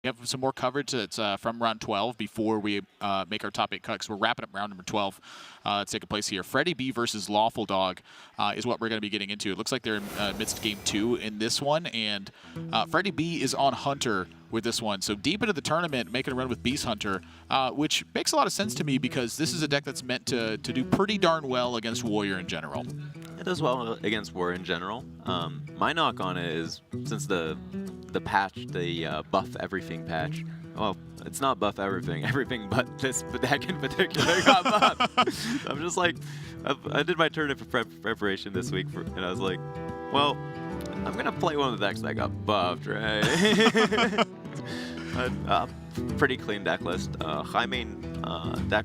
We have some more coverage that's from round 12 before we make our top 8 cut, because we're wrapping up round number 12 that's taking place here. FreddyB versus Lawful Dog is what we're going to be getting into. It looks like they're in midst game 2 in this one, and FreddyB is on Hunter with this one. So deep into the tournament, making a run with Beast Hunter, which makes a lot of sense to me because this is a deck that's meant to do pretty darn well against Warrior in general. It does well against Warrior in general. My knock on it is, since the patch, the buff everything patch, well, it's not buff everything but this deck in particular got buffed. I'm just like, I did my tournament preparation this week, and I was like, well, I'm going to play one of the decks that got buffed, right? Pretty clean deck list. High main deck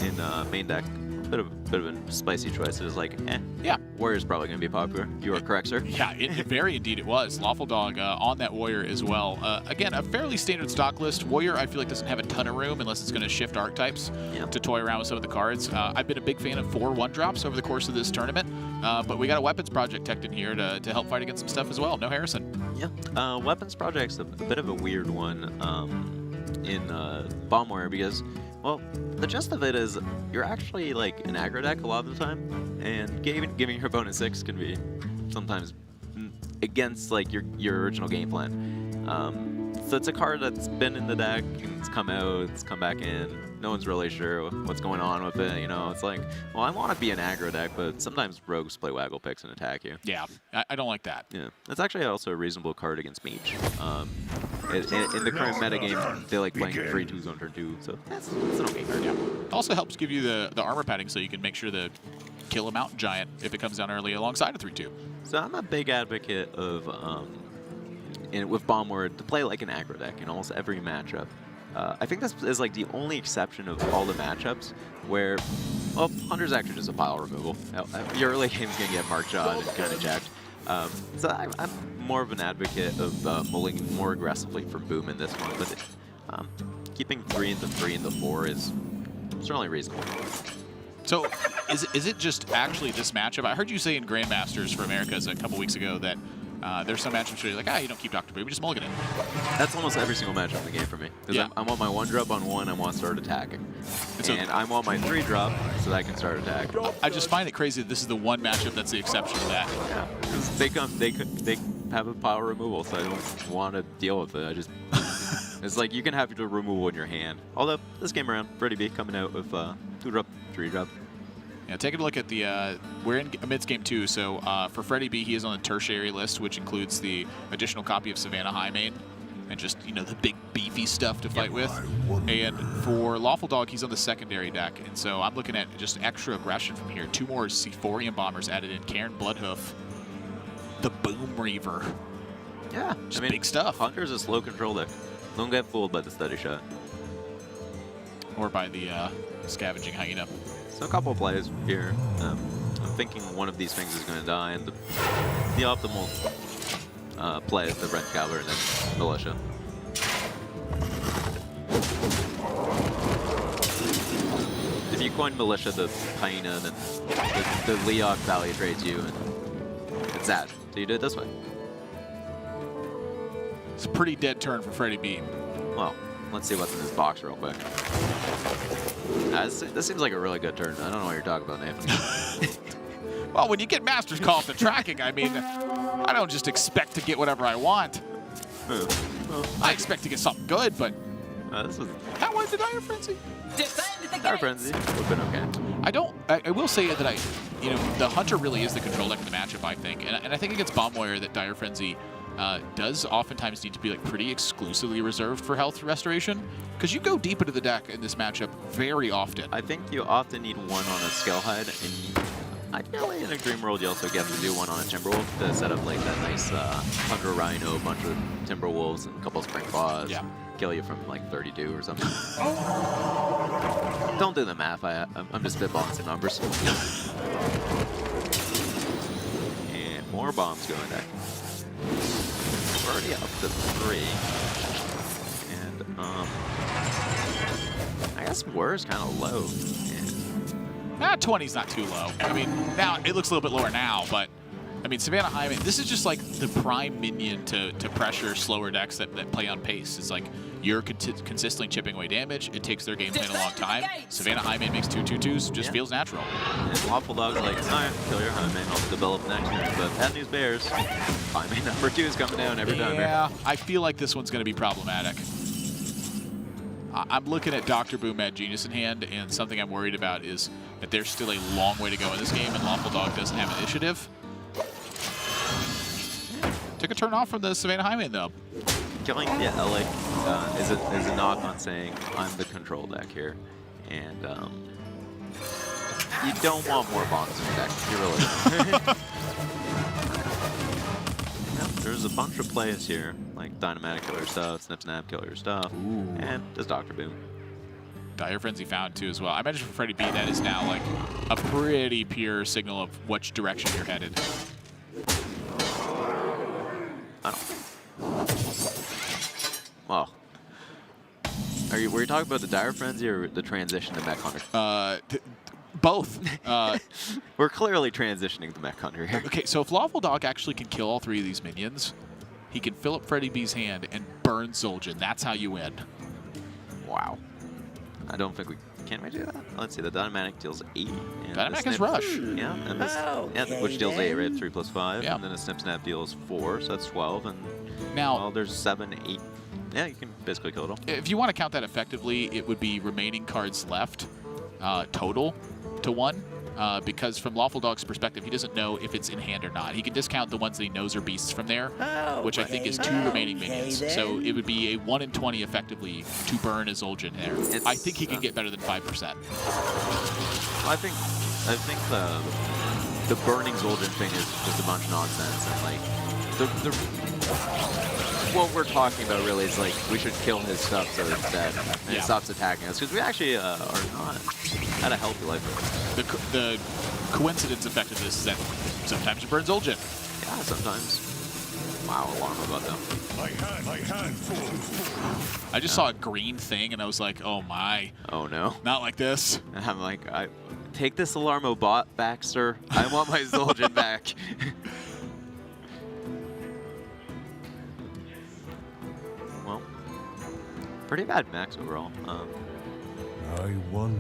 in main deck. Bit of a spicy choice. It was like, yeah, Warrior's probably going to be popular. You are correct, sir. Yeah, very indeed it was. Lawful Dog on that Warrior as well. Again, a fairly standard stock list. Warrior, I feel like, doesn't have a ton of room unless it's going to shift archetypes to toy around with some of the cards. I've been a big fan of 4 1-drops over the course of this tournament, but we got a Weapons Project tech in here to help fight against some stuff as well. No Harrison. Yeah, Weapons Project's a bit of a weird one in Bomb Warrior because, well, the gist of it is you're actually like an aggro deck a lot of the time, and giving your opponent 6 can be sometimes against like your original game plan. So it's a card that's been in the deck, and it's come out, it's come back in. No one's really sure what's going on with it. You know, it's like, well, I want to be an aggro deck, but sometimes rogues play waggle picks and attack you. Yeah, I don't like that. Yeah, it's actually also a reasonable card against Mage. In the current metagame, they like playing 3/2s on turn 2, so that's an okay card. Yeah. Also helps give you the armor padding so you can make sure to kill a mountain giant if it comes down early alongside a 3/2. So I'm a big advocate of, with Bomb Warrior, to play like an aggro deck in almost every matchup. I think this is like the only exception of all the matchups where, well, Hunter's actually just a pile removal. Your early game's going to get marked on and kind of jacked. So I'm more of an advocate of mulling more aggressively for Boom in this one, but keeping 3 into 3 into 4 is certainly reasonable. So is it just actually this matchup? I heard you say in Grandmasters for Americas a couple weeks ago that there's some matchups where you're like, you don't keep Dr. Boom, you just mulligan it. That's almost every single matchup in the game for me. Because I'm on my 1-drop on 1, I want to start attacking. And I'm on my 3-drop so that I can start attacking. I just find it crazy that this is the one matchup that's the exception to that. Yeah, because they have a pile removal, so I don't want to deal with it. I just, it's like you can have your removal in your hand. Although this game around, FreddyB coming out with 2-drop, 3-drop. Yeah, taking a look at the, we're in amidst game 2, so for FreddyB, he is on the tertiary list, which includes the additional copy of Savannah High Main, and just, you know, the big beefy stuff to fight with. And for Lawful Dog, he's on the secondary deck, and so I'm looking at just extra aggression from here. 2 more Sephorian Bombers added in, Karen Bloodhoof, the Boom Reaver. Yeah, just big stuff. Hunter's a slow control deck. Don't get fooled by the steady shot. Or by the Scavenging Hyena. So a couple of plays here. I'm thinking one of these things is going to die, and the optimal play is the Red Cavalry and then Militia. If you coin Militia, the Hyena, then the Leok Valley trades you, and it's that. So you do it this way. It's a pretty dead turn for FreddyB. Well, let's see what's in this box real quick. This seems like a really good turn. I don't know what you're talking about, Nathan. Well, when you get Master's Call to tracking, I mean, I don't just expect to get whatever I want. Well, I expect to get something good, but this was that was the Dire Frenzy. Dire Frenzy would have been okay. I will say that the Hunter really is the control deck in the matchup, I think, and I think against Bomb Warrior that Dire Frenzy does oftentimes need to be like pretty exclusively reserved for health restoration, because you go deep into the deck in this matchup very often. I think you often need 1 on a Scalehead, and ideally in a Dream World you also get to do 1 on a Timberwolf to set up like that nice Hunter Rhino, a bunch of Timberwolves, and a couple of Spring Claws. Yeah. Kill you from like 32 or something. Don't do the math, I'm just spitballing some numbers. And more bombs going back. We're already up to 3. And I guess Warrior's kind of low. 20's not too low. I mean, now it looks a little bit lower now, but I mean, Savannah Hyman, this is just like the prime minion to pressure slower decks that play on pace. It's like you're consistently chipping away damage. It takes their game plan a long time. Savannah Highmane makes 2/2/2s, just feels natural. And Lawful Dog's like, alright, kill your Highmane, I'll develop next turn. But bad news bears, Highmane number 2 is coming down every time. Yeah, I feel like this one's going to be problematic. I'm looking at Dr. Boom Mad Genius in hand, and something I'm worried about is that there's still a long way to go in this game, and Lawful Dog doesn't have initiative. Took a turn off from the Savannah Highmane, though. Killing the Elec is a knock on saying I'm the control deck here, and you don't want more bombs in your deck. You really. There's a bunch of plays here, like Dynamatic kill your stuff, Snip Snap kill your stuff, and there's Dr. Boom. Dire Frenzy found too as well. I imagine for FreddyB that is now like a pretty pure signal of which direction you're headed. Well, were you talking about the Dire Frenzy or the transition to Mech Hunter? Both. We're clearly transitioning to Mech Hunter here. Okay, so if Lawful Dog actually can kill all 3 of these minions, he can fill up FreddyB's hand and burn Zul'jin. That's how you win. Wow. I don't think we can we do that? Let's see. The Dynamatic deals 8. And Dynamatic is Rush. Yeah, and this, which deals 8, right? 3 + 5. Yeah. And then a Snip Snap deals 4, so that's 12. And now, well, there's 7, 8. Yeah, you can basically kill it all. If you want to count that effectively, it would be remaining cards left total to 1. Because from Lawful Dog's perspective, he doesn't know if it's in hand or not. He can discount the ones that he knows are beasts from there, which I think is 2 remaining minions. So it would be a 1 in 20 effectively to burn a Zul'jin there. I think he can get better than 5%. I think the burning Zul'jin thing is just a bunch of nonsense, and like what we're talking about really is like we should kill his stuff so it's dead and it stops attacking us, because we actually are not at a healthy life. The coincidence effect of this is that sometimes you burn Zul'jin. Yeah, sometimes. Wow, alarm about them. My hand full. I just saw a green thing and I was like, oh my. Oh no. Not like this. And I'm like, take this Alarmo bot back, sir. I want my Zul'jin back. Well, pretty bad max overall. I wonder.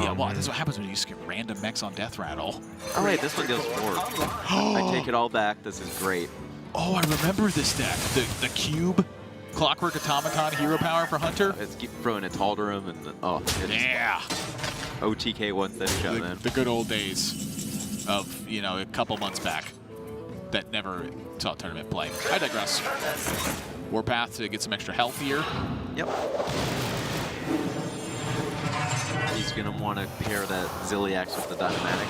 Yeah, well, that's what happens when you just get random mechs on Death Rattle. Oh wait, this one deals 4. I take it all back. This is great. Oh, I remember this deck. The Cube, Clockwork Automaton, Hero Power for Hunter. It's keep throwing a Tal'Darim and Yeah. OTK one steady shot, man. The good old days of, you know, a couple months back that never saw tournament play. I digress. Warpath to get some extra health here. Yep. He's going to want to pair that Zilliax with the Dynamatic.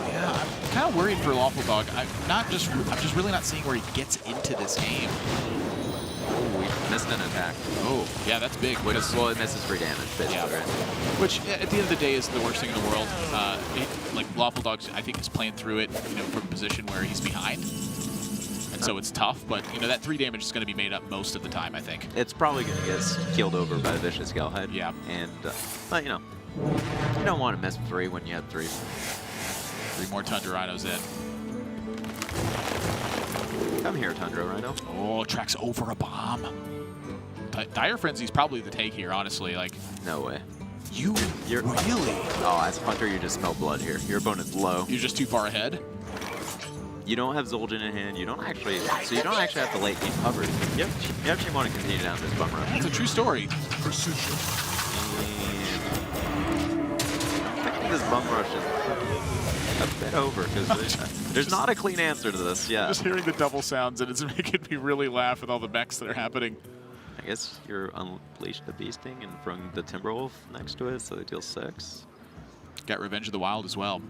Yeah, I'm kind of worried for Lawful Dog. I'm just really not seeing where he gets into this game. Oh, we missed an attack. Oh, yeah, that's big. Well, it misses free damage, basically, right? Which, at the end of the day, is the worst thing in the world. Like, Lawful Dog, I think, is playing through it, you know, from a position where he's behind. And so it's tough, but, you know, that 3 damage is going to be made up most of the time, I think. It's probably going to get keeled over by the Vicious Galehead. Yeah. And, but, you know, you don't want to miss 3 when you have 3. 3 more Tundra Rhinos in. Come here, Tundra Rhino. Oh, tracks over a bomb. Dire Frenzy's probably the take here, honestly. Like, No way. you're really? Oh, as Hunter, you just smell blood here. Your opponent's low. You're just too far ahead? You don't have Zul'jin in hand. You don't actually, so you don't actually have the late game covered. You actually want to continue down this bum rush. That's a true story. Precision. I think this bum rush is a bit over, because there's not a clean answer to this. Yeah. Just hearing the double sounds, and it's making me really laugh with all the mechs that are happening. I guess you're Unleash the Beasting and throwing the Timberwolf next to it, so they deal 6. Got Revenge of the Wild as well.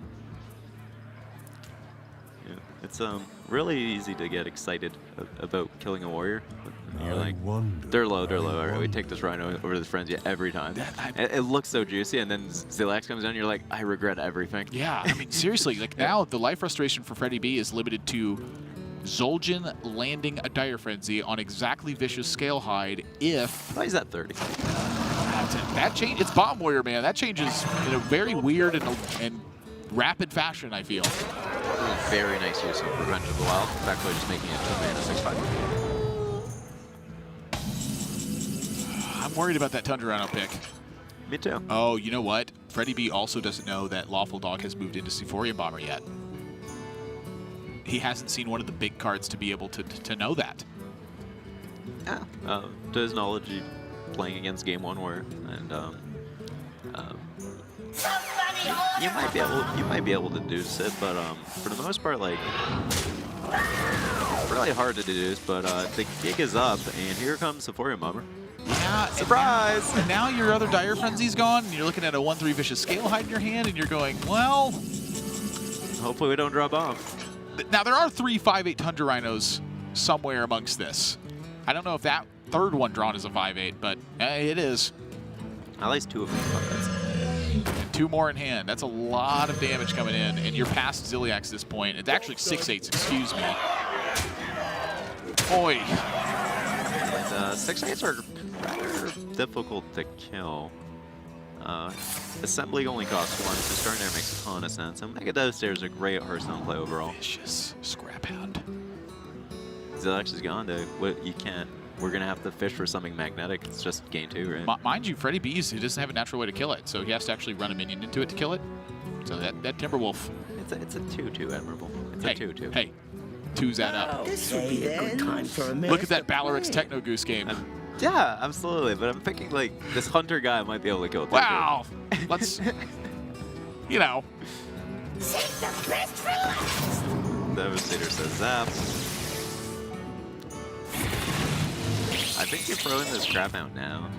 Yeah. It's really easy to get excited about killing a warrior. You're like, they're low, all right, we take this Rhino over to the Frenzy every time. It looks so juicy, and then Zilax comes down, you're like, I regret everything. Yeah, I mean, seriously, like now the life restoration for FreddyB is limited to Zul'jin landing a Dire Frenzy on exactly Vicious Scalehide if... Why is that 30? That change, it's Bomb Warrior, man. That changes in a very weird and rapid fashion, I feel. Very nice use of Revenge of the Wild. Actually, just making it 2 mana 6/5. I'm worried about that Tundra Rhino pick. Me too. Oh, you know what? FreddyB also doesn't know that Lawful Dog has moved into Sephorian Bomber yet. He hasn't seen one of the big cards to be able to know that. Yeah. To his knowledge, he playing against Game 1 War, and you might be able to deduce it, but for the most part, like, really hard to deduce. But the gig is up, and here comes Sephorian Bomber. Yeah, Surprise! And now your other Dire Frenzy's gone, and you're looking at a 1/3 Vicious Scale Hide in your hand, and you're going, well... Hopefully we don't drop bomb. Now, there are 3 5/8 Tundra Rhinos somewhere amongst this. I don't know if that third one drawn is a 5/8, but it is. At least 2 of them. And 2 more in hand. That's a lot of damage coming in, and you're past Ziliax at this point. It's actually 6/8s, excuse me. Oi. But 6/8s are rather difficult to kill. Assembly only costs 1, so starting there makes a ton of sense. And Mega Devastator is a great Hearthstone play overall. Vicious Scrap Hound. Ziliax is gone, though. You can't. We're going to have to fish for something magnetic. It's just game 2, right? Mind you, FreddyB, he doesn't have a natural way to kill it, so he has to actually run a minion into it to kill it. So that Timberwolf. It's a 2/2 admirable. It's a 2/2. Hey, 2's that up. This would be a good time for a Look at that Balorix Techno Goose game. Yeah, absolutely. But I'm thinking, like, this Hunter guy might be able to kill it. Wow. Let's, you know. Save the best for last. Devastator says zap. I think you're throwing this Scrap Hound now.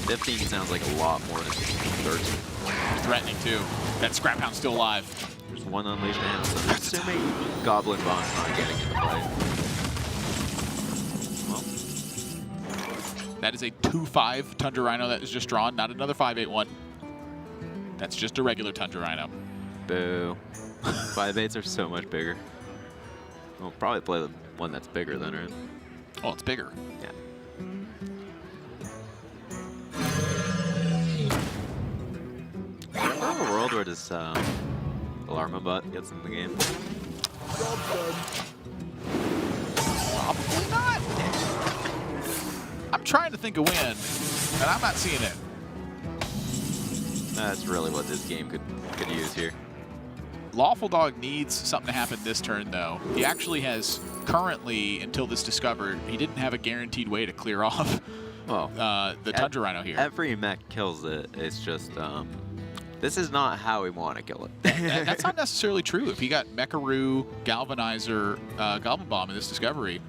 15 sounds like a lot more than 13. Threatening, too. That Scrap Hound's still alive. There's 1 unleashed hand, so I'm assuming Goblin Bomb's not getting into play. Well, that is a 2/5 Tundra Rhino that is just drawn, not another 5/8 one. That's just a regular Tundra Rhino. boo. 5/8s are so much bigger. We'll probably play the one that's bigger than it. Oh, it's bigger. Yeah. In a world where this Alarma bot gets in the game. Probably not. I'm trying to think of when, and I'm not seeing it. That's really what this game could use here. Lawful Dog needs something to happen this turn, though. He actually has currently, until this discovered, he didn't have a guaranteed way to clear off the Tundra Rhino here. Every mech kills it. It's just, this is not how we want to kill it. That's not necessarily true. If he got Mecharoo, Galvanizer, Goblin Bomb in this discovery,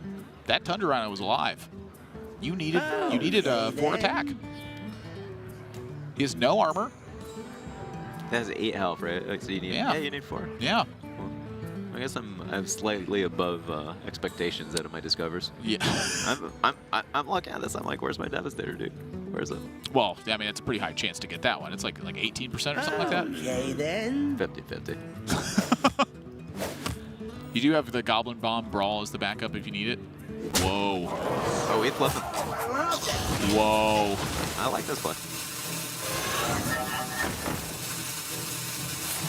that Tundra Rhino was alive. You needed a 4 attack. He has no armor. It has 8 health, right? Like, so you need, Yeah. you need 4. Yeah. Well, I guess I'm slightly above expectations out of my discovers. Yeah. I'm looking at this. I'm like, where's my Devastator, dude? Where's it? Well, I mean, it's a pretty high chance to get that one. It's like 18% or something like that. Okay, then. 50-50. You do have the Goblin Bomb Brawl as the backup if you need it. Whoa. Oh, 8 left. Whoa. I like this play.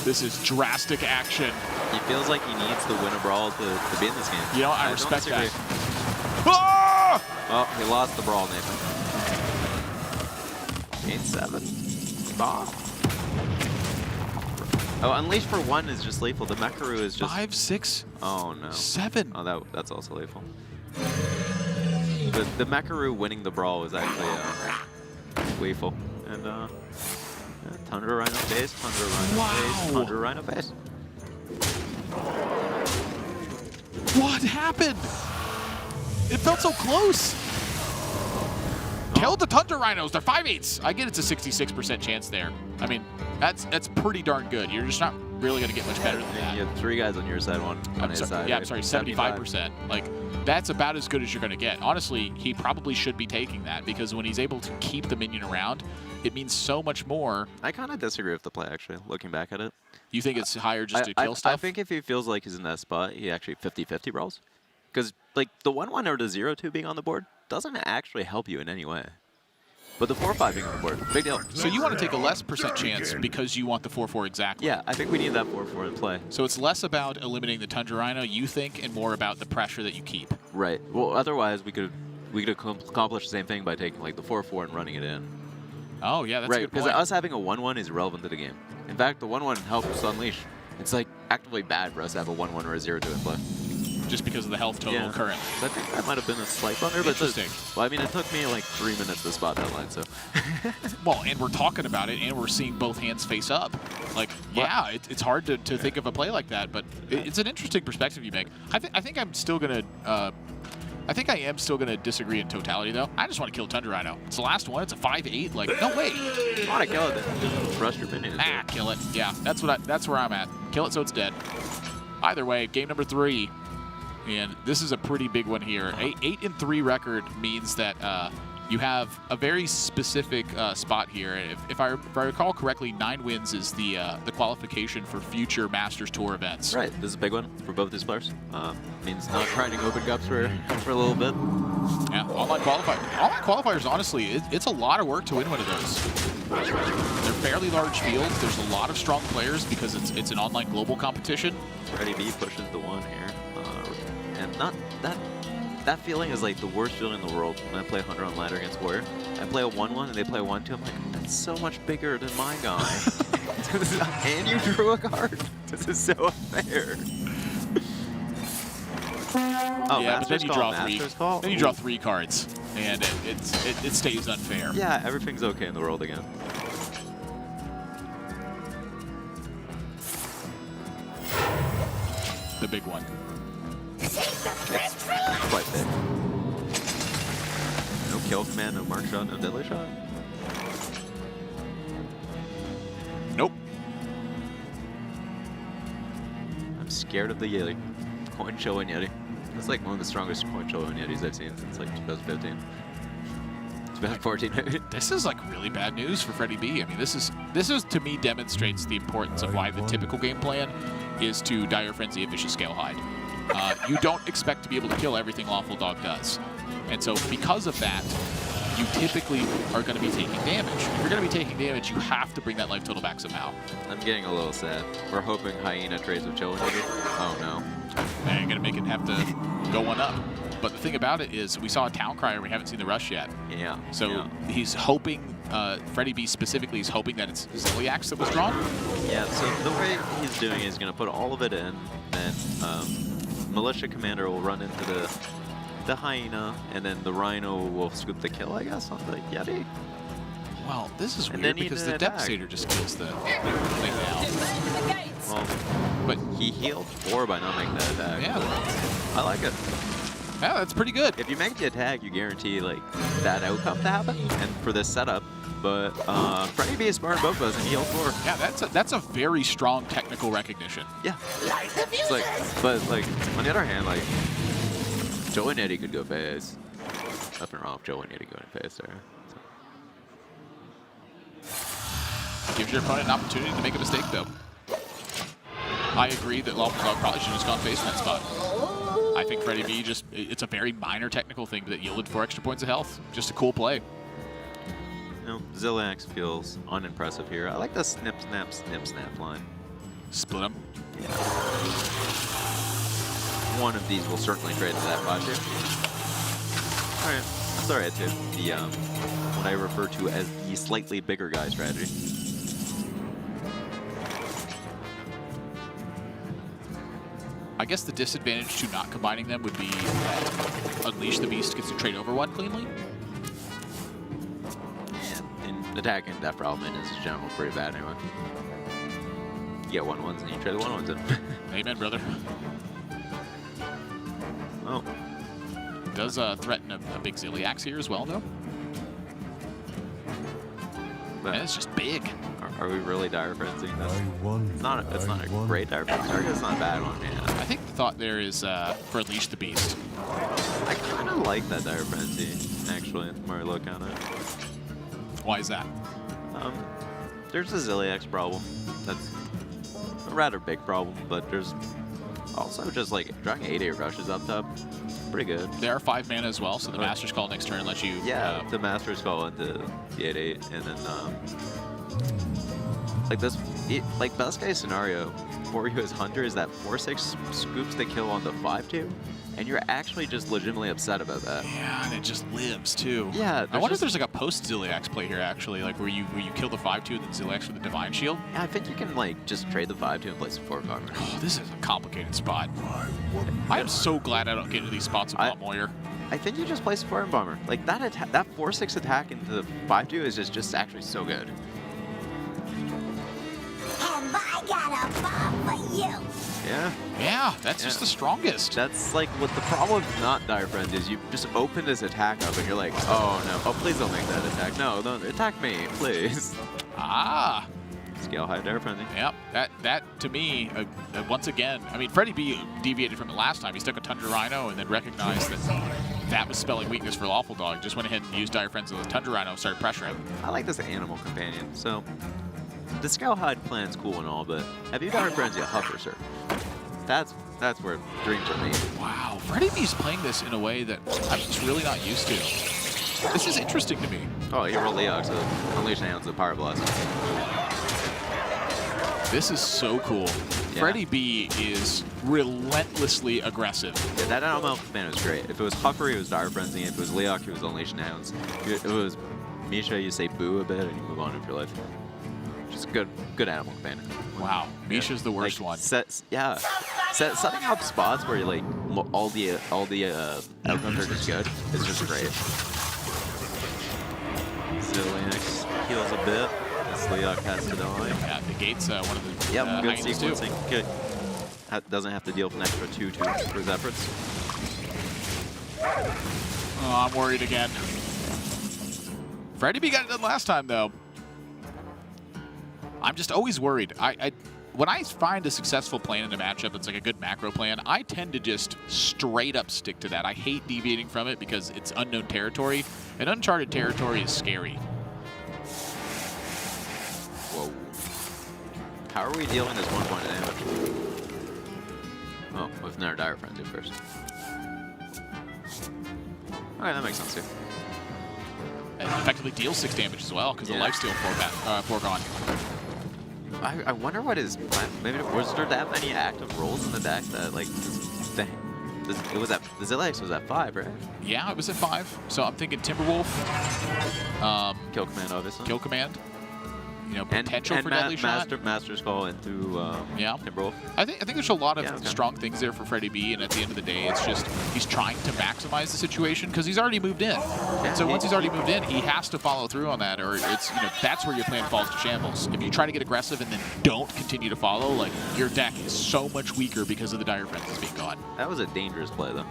This is drastic action. He feels like he needs to win a brawl to be in this game. You know, I don't respect disagree. that. Ah! Oh, he lost the brawl, Nathan. Gain 7. Bomb. Oh, Unleash for 1 is just lethal. The Mecharoo is just... 5, 6, Oh, no. 7. Oh, that's also lethal. The Mecharoo winning the brawl was actually lethal. And, Tundra Rhino face, Tundra Rhino face, Tundra Rhino face. What happened? It felt so close. Killed the Tundra Rhinos. They're 5/8s. I get it's a 66% chance there. I mean, that's pretty darn good. You're just not really going to get much better than that. You have 3 guys on your side, 1 on his side. Yeah, right? I'm sorry, 75%. Like, that's about as good as you're going to get. Honestly, he probably should be taking that because when he's able to keep the minion around, it means so much more. I kind of disagree with the play, actually, looking back at it. You think it's higher just to kill stuff? I think if he feels like he's in that spot, he actually 50-50 brawls. Because, like, the 1-1 or the 0-2 being on the board doesn't actually help you in any way. But the 4-5 being on the board, big deal. So you want to take a less % chance because you want the 4-4 exactly. Yeah, I think we need that 4-4 in play. So it's less about eliminating the Tundra Rhino, you think, and more about the pressure that you keep. Right. Well, otherwise we could we could accomplish the same thing by taking like the 4/4 and running it in. Oh, yeah, that's a Right, good because point. us having a 1/1 is irrelevant to the game. In fact, the 1/1 helps unleash. It's like actively bad for us to have a 1/1 or a 0/2 in play. Just because of the health total currently. So I think that might have been a slight blunder, but Interesting. well, I mean, it took me like 3 minutes to spot that line, so. Well, and we're talking about it, and we're seeing both hands face up. Like, yeah, it's hard to think of a play like that, but it's an interesting perspective you make. I think I'm still gonna. I think I am still gonna disagree in totality, though. I just want to kill Tundra Rhino. It's the last one. It's a 5/8. Like, no way. You want to kill it, then rush your minions. Ah, kill it. Yeah, that's where I'm at. Kill it so it's dead. Either way, game number 3. And this is a pretty big one here. 8-3 record means that you have a very specific spot here. If I recall correctly, 9 wins is the qualification for future Masters Tour events. Right, this is a big one for both these players. Means not grinding open cups for a little bit. Yeah, online qualifiers, honestly, it's a lot of work to win one of those. They're fairly large fields. There's a lot of strong players because it's an online global competition. FreddyB pushes the 1 here. And not that feeling is like the worst feeling in the world when I play Hunter on ladder against Warrior. I play a 1/1 and they play a 1/2. I'm like, that's so much bigger than my guy. And you drew a card. This is so unfair. Oh, Yeah, but then Master's you Call, draw Master's 3. Call? Then you draw 3 cards, and it stays unfair. Yeah, everything's okay in the world again. The big one. Quite big. No kill command, no mark shot, no deadly shot. Nope. I'm scared of the Yeti. Coin showing Yeti. That's like one of the strongest coin showing Yetis I've seen since like 2015. 2014 maybe. This is like really bad news for FreddyB. I mean, this is to me demonstrates the importance of why the typical game plan is to Dire Frenzy and Vicious Scale Hide. You don't expect to be able to kill everything Lawful Dog does. And so because of that, you typically are going to be taking damage. If you're going to be taking damage, you have to bring that life total back somehow. I'm getting a little sad. We're hoping Hyena trades with Joe and Yeti. Oh no. And you're going to make it have to go 1 up. But the thing about it is we saw a Town Crier. We haven't seen the rush yet. Yeah. So yeah. he's hoping, FreddyB specifically is hoping that it's Ziliax that was drawn. Yeah, so the way he's doing it is going to put all of it in, then Militia Commander will run into the Hyena, and then the Rhino will scoop the kill, I guess, on the Yeti. Well, this is And weird then he because did the attack. Devastator just kills the thing down. Well, But he healed 4 by not making that attack. yeah, I like it. yeah, that's pretty good. If you make the attack, you guarantee like that outcome to happen, and for this setup. But FreddyB is smart both of us, and he healed 4. Yeah, that's a very strong technical recognition. Yeah. It's like, but like on the other hand, like Joe and Eddie could go phase. Nothing wrong with Joe and Eddie going phase there. Gives your opponent an opportunity to make a mistake, though. I agree that Lawful Dog probably should have just gone face in that spot. I think FreddyB it's a very minor technical thing that yielded 4 extra points of health. Just a cool play. You know, Ziliax feels unimpressive here. I like the snip, snap line. Split him. Yeah. One of these will certainly trade to that bot too. Alright, that's alright too. The what I refer to as the slightly bigger guy strategy. I guess the disadvantage to not combining them would be that Unleash the Beast gets to trade over 1 cleanly. Yeah, and attacking that problem is in general pretty bad anyway. You get 1/1s and you trade the 1/1s in. Amen, brother. Oh. Does threaten a big Ziliax here as well, though. But And it's just big. are we really Dire Frenzying this? It's not a won. great Dire Frenzy. It's not a bad one, man. I think the thought there is for Unleash the Beast. I kind of like that Dire Frenzy, actually, the more I look at it. Why is that? There's a Ziliax problem. That's a rather big problem, but there's also just like drawing 8/8 rushes up top. Pretty good. They are 5 mana as well, so the Master's Call next turn lets you... Yeah, the Master's Call into the 8/8, and then like this, like best case scenario for you as Hunter is that 4/6 scoops the kill on the 5/2, and you're actually just legitimately upset about that. Yeah, and it just lives too. Yeah, I wonder if there's like a post Ziliax play here actually, like where you kill the 5/2 and then Ziliax with the Divine Shield. Yeah, I think you can like just trade the 5/2 and place a 4 armor. Oh, this is a complicated spot. I am so glad I don't get into these spots with Bot Moyer. I think you just place a 4 bomber. Like that 4/6 attack into the 5/2 is just actually so good. Have I got a bomb for you? Yeah. Yeah, that's just the strongest. That's like what the problem with not Dire Friend is. You just open this attack up and you're like, oh no, oh please don't make that attack. No, don't attack me, please. Ah. Scale high Dire Friendly. Yep, that to me, once again, I mean, FreddyB deviated from it last time. He stuck a Tundra Rhino and then recognized that was spelling weakness for Lawful Dog. Just went ahead and used Dire Friends with a Tundra Rhino and started pressuring. I like this animal companion. So the Scale Hide plan's cool and all, but have you Dire Friends yet, Huffer, sir? That's where dreams are made. Wow, FreddyB's playing this in a way that I'm just really not used to. This is interesting to me. Oh, you roll Leox to Unleash Hands of Power Blast. This is so cool. Yeah. FreddyB is relentlessly aggressive. Yeah, that animal command was great. If it was Huffer, it was Dire Frenzy. If it was Leox, it was Unleash Hounds. If it was Misha, you say boo a bit and you move on with your life. Just good animal companion. Wow, Misha's the worst like, one. Setting up spots where you like all the outcomes are just good is just great. Ziliax heals a bit. This Leoc has to die. Yeah, negates one of the Yep, good hangings too. sequencing. Good. Doesn't have to deal with an extra 2 for his efforts. Oh, I'm worried again. FreddyB got it done last time though. I'm just always worried. When I find a successful plan in a matchup that's like a good macro plan, I tend to just straight up stick to that. I hate deviating from it because it's unknown territory, and uncharted territory is scary. Whoa. How are we dealing this 1 point of damage? Oh, with another Dire Frenzy first. Alright, that makes sense too. And effectively deals 6 damage as well because the lifesteal foregone. I wonder what his plan. Maybe was there that many active rolls in the deck that like, dang, it was at the Ziliax was at 5, right? Yeah, it was at 5. So I'm thinking Timberwolf, Kill command, obviously. Kill Command. You know, potential and for deadly shot. Master's Call into Timberwolf. I think there's a lot of strong things there for FreddyB, and at the end of the day, it's just he's trying to maximize the situation because he's already moved in. And so once he's already moved in, he has to follow through on that, or it's that's where your plan falls to shambles. If you try to get aggressive and then don't continue to follow, like your deck is so much weaker because of the Dire Frenzy being gone. That was a dangerous play though.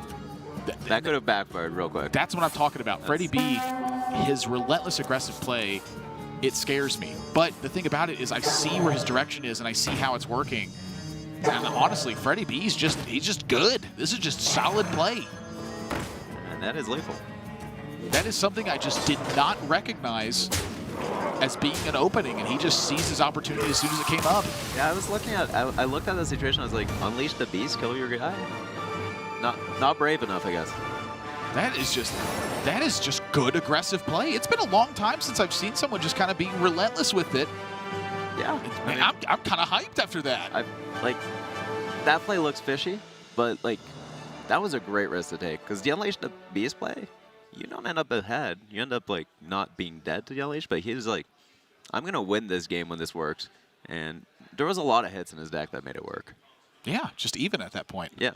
That could have backfired real quick. That's what I'm talking about. FreddyB, his relentless aggressive play. It scares me. But the thing about it is I see where his direction is and I see how it's working. And honestly, FreddyB, he's just good. This is just solid play. And that is lethal. That is something I just did not recognize as being an opening, and he just seized his opportunity as soon as it came up. Yeah, I was looking at, I looked at the situation, I was like, unleash the beast, kill your guy? Not brave enough, I guess. That is just good aggressive play. It's been a long time since I've seen someone just kind of being relentless with it. Yeah. I'm kind of hyped after that. Like, that play looks fishy, but like, that was a great risk to take. Because the Unleash the Beast play, you don't end up ahead. You end up like not being dead to the Unleash, but he was like, I'm going to win this game when this works. And there was a lot of hits in his deck that made it work. Yeah, just even at that point. Yeah.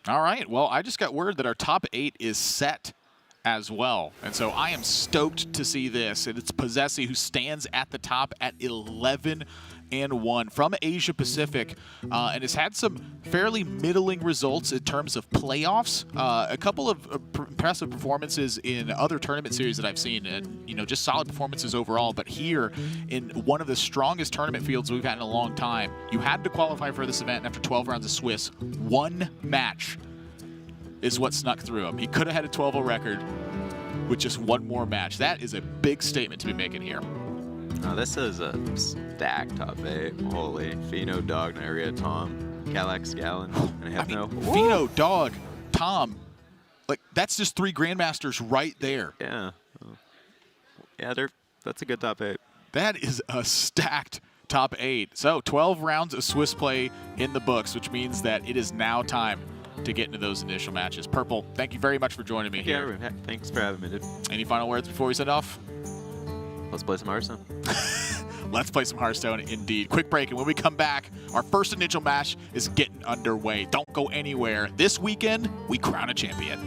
All right, well, I just got word that our top 8 is set as well. And so I am stoked to see this. And it's Possessi who stands at the top at 11-1 from Asia Pacific and has had some fairly middling results in terms of playoffs. A couple of impressive performances in other tournament series that I've seen, and just solid performances overall. But here, in one of the strongest tournament fields we've had in a long time, you had to qualify for this event, and after 12 rounds of Swiss, 1 match is what snuck through him. He could have had a 12-0 record with just 1 more match. That is a big statement to be making here. Now this is a stacked top 8. Holy. Fino, Dog, Naria, Tom, Calax, Gallon, and Hypno. Fino, Dog, Tom. Like, that's just 3 Grandmasters right there. Yeah. Yeah, that's a good top 8. That is a stacked top 8. So 12 rounds of Swiss play in the books, which means that it is now time to get into those initial matches. Purple, thank you very much for joining me here. Yeah, thanks for having me, dude. Any final words before we send off? Let's play some Hearthstone. Let's play some Hearthstone indeed. Quick break, and when we come back, our first initial match is getting underway. Don't go anywhere. This weekend, we crown a champion.